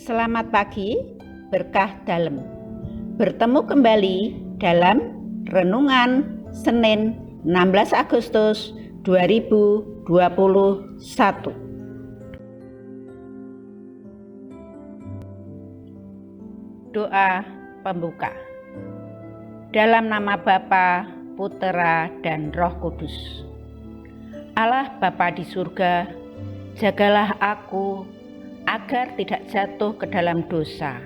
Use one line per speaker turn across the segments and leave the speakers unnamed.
Selamat pagi, berkah dalam. Bertemu kembali dalam Renungan Senin 16 Agustus 2021. Doa pembuka. Dalam nama Bapa, Putera, dan Roh Kudus. Allah Bapa di surga, jagalah aku agar tidak jatuh ke dalam dosa.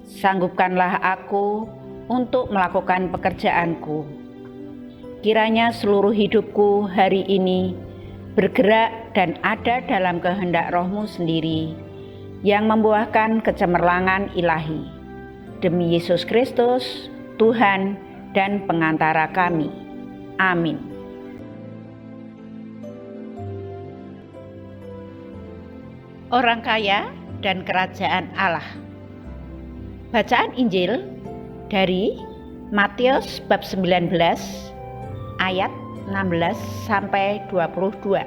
Sanggupkanlah aku untuk melakukan pekerjaanku. Kiranya seluruh hidupku hari ini bergerak dan ada dalam kehendak Roh-Mu sendiri yang membuahkan kecemerlangan ilahi. Demi Yesus Kristus, Tuhan dan pengantara kami. Amin. Orang kaya dan kerajaan Allah. Bacaan Injil dari Matius bab 19 ayat 16 sampai 22.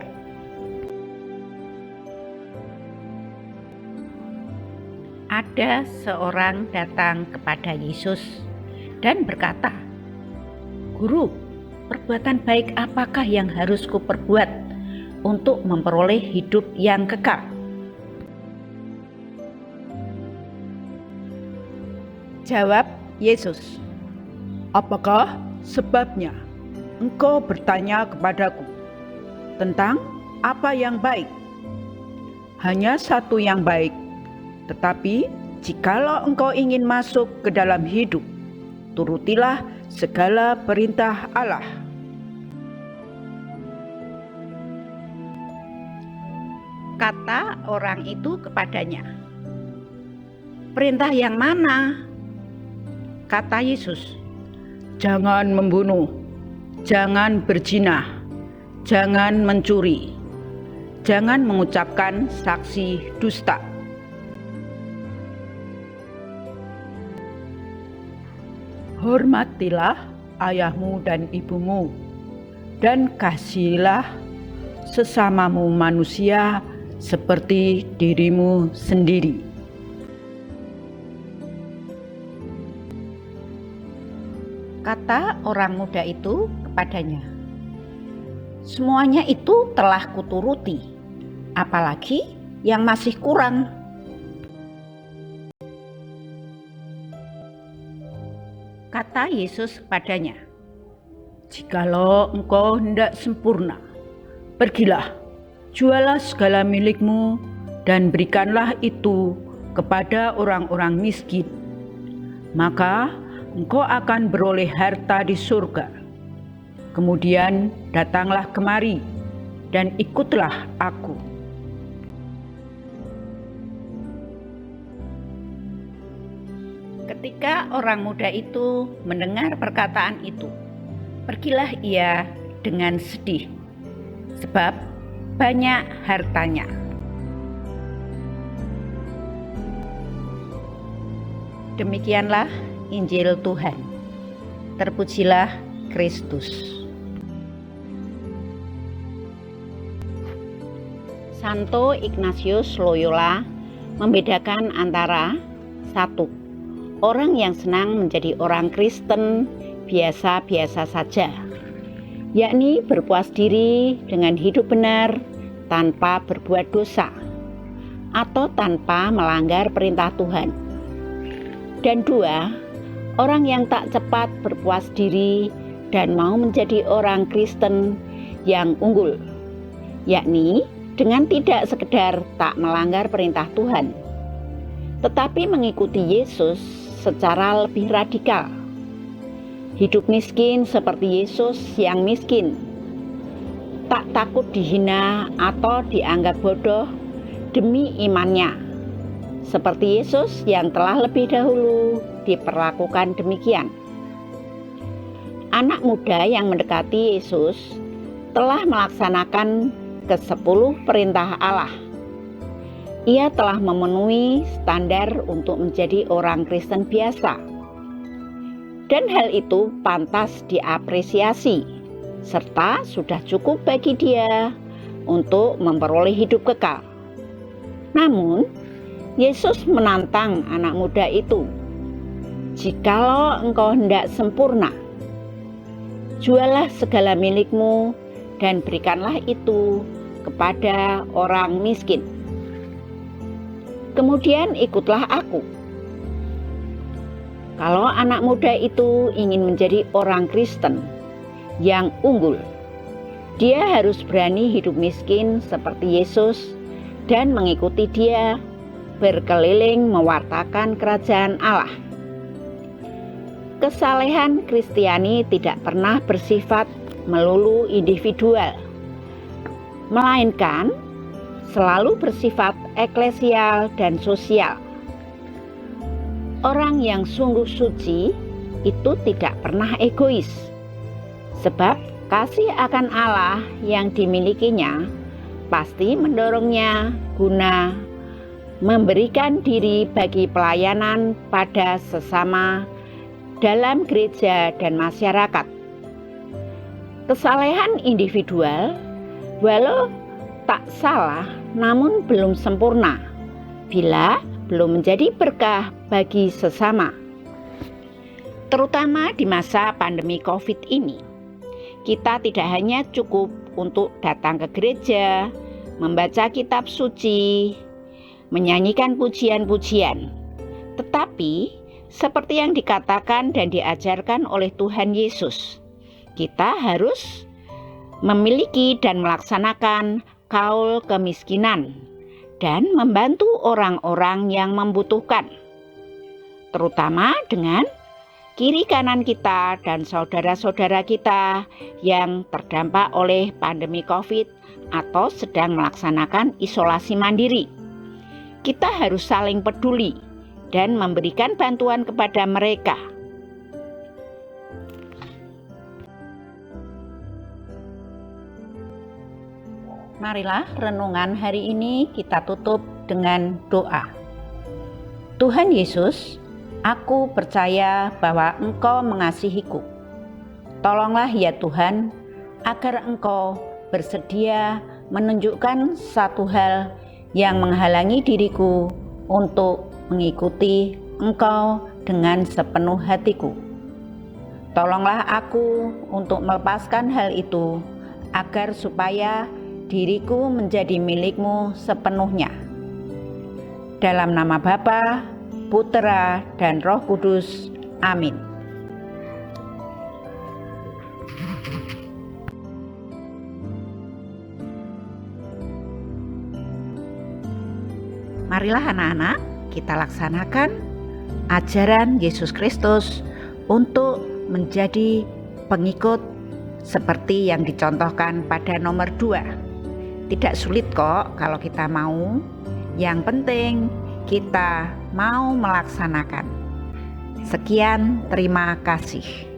Ada seorang datang kepada Yesus dan berkata, "Guru, perbuatan baik apakah yang harus kuperbuat untuk memperoleh hidup yang kekal?"
Jawab Yesus, "Apakah sebabnya engkau bertanya kepadaku tentang apa yang baik? Hanya satu yang baik, tetapi jikalau engkau ingin masuk ke dalam hidup, turutilah segala perintah Allah."
Kata orang itu kepadanya, "Perintah yang mana?" Kata Yesus,
"Jangan membunuh, jangan berzina, jangan mencuri, jangan mengucapkan saksi dusta. Hormatilah ayahmu dan ibumu, dan kasihilah sesamamu manusia seperti dirimu sendiri."
Kata orang muda itu kepadanya, "Semuanya itu telah kuturuti, apalagi yang masih kurang?" Kata Yesus kepadanya,
"Jikalau engkau hendak sempurna, pergilah, jualah segala milikmu dan berikanlah itu kepada orang-orang miskin. Maka engkau akan beroleh harta di surga. Kemudian datanglah kemari dan ikutlah aku."
Ketika orang muda itu mendengar perkataan itu, pergilah ia dengan sedih, sebab banyak hartanya. Demikianlah Injil Tuhan. Terpujilah Kristus. Santo Ignatius Loyola membedakan antara satu, orang yang senang menjadi orang Kristen biasa-biasa saja, yakni berpuas diri dengan hidup benar tanpa berbuat dosa atau tanpa melanggar perintah Tuhan. Dan dua, orang yang tak cepat berpuas diri dan mau menjadi orang Kristen yang unggul, yakni dengan tidak sekedar tak melanggar perintah Tuhan, tetapi mengikuti Yesus secara lebih radikal. Hidup miskin seperti Yesus yang miskin, tak takut dihina atau dianggap bodoh demi imannya, seperti Yesus yang telah lebih dahulu diperlakukan demikian. Anak muda yang mendekati Yesus telah melaksanakan ke-10 perintah Allah. Ia telah memenuhi standar untuk menjadi orang Kristen biasa. Dan hal itu pantas diapresiasi, serta sudah cukup bagi dia untuk memperoleh hidup kekal. Namun, Yesus menantang anak muda itu, "Jikalau engkau hendak sempurna, jualah segala milikmu dan berikanlah itu kepada orang miskin. Kemudian ikutlah aku." Kalau anak muda itu ingin menjadi orang Kristen yang unggul, dia harus berani hidup miskin seperti Yesus dan mengikuti dia berkeliling mewartakan kerajaan Allah. Kesalehan Kristiani tidak pernah bersifat melulu individual, melainkan selalu bersifat eklesial dan sosial. Orang yang sungguh suci itu tidak pernah egois, sebab kasih akan Allah yang dimilikinya pasti mendorongnya guna memberikan diri bagi pelayanan pada sesama dalam gereja dan masyarakat. Kesalehan individual walau tak salah namun belum sempurna bila belum menjadi berkah bagi sesama. Terutama di masa pandemi COVID ini, kita tidak hanya cukup untuk datang ke gereja, membaca kitab suci, menyanyikan pujian-pujian, tetapi seperti yang dikatakan dan diajarkan oleh Tuhan Yesus, kita harus memiliki dan melaksanakan kaul kemiskinan dan membantu orang-orang yang membutuhkan, terutama dengan kiri kanan kita dan saudara-saudara kita yang terdampak oleh pandemi COVID atau sedang melaksanakan isolasi mandiri. Kita harus saling peduli dan memberikan bantuan kepada mereka. Marilah renungan hari ini kita tutup dengan doa. Tuhan Yesus, aku percaya bahwa Engkau mengasihiku. Tolonglah ya Tuhan, agar Engkau bersedia menunjukkan satu hal yang menghalangi diriku untuk mengikuti Engkau dengan sepenuh hatiku. Tolonglah aku untuk melepaskan hal itu, agar supaya diriku menjadi milik-Mu sepenuhnya. Dalam nama Bapa, Putera, dan Roh Kudus. Amin. Marilah anak-anak, kita laksanakan ajaran Yesus Kristus untuk menjadi pengikut seperti yang dicontohkan pada nomor 2. Tidak sulit kok kalau kita mau. Yang penting kita mau melaksanakan. Sekian, terima kasih.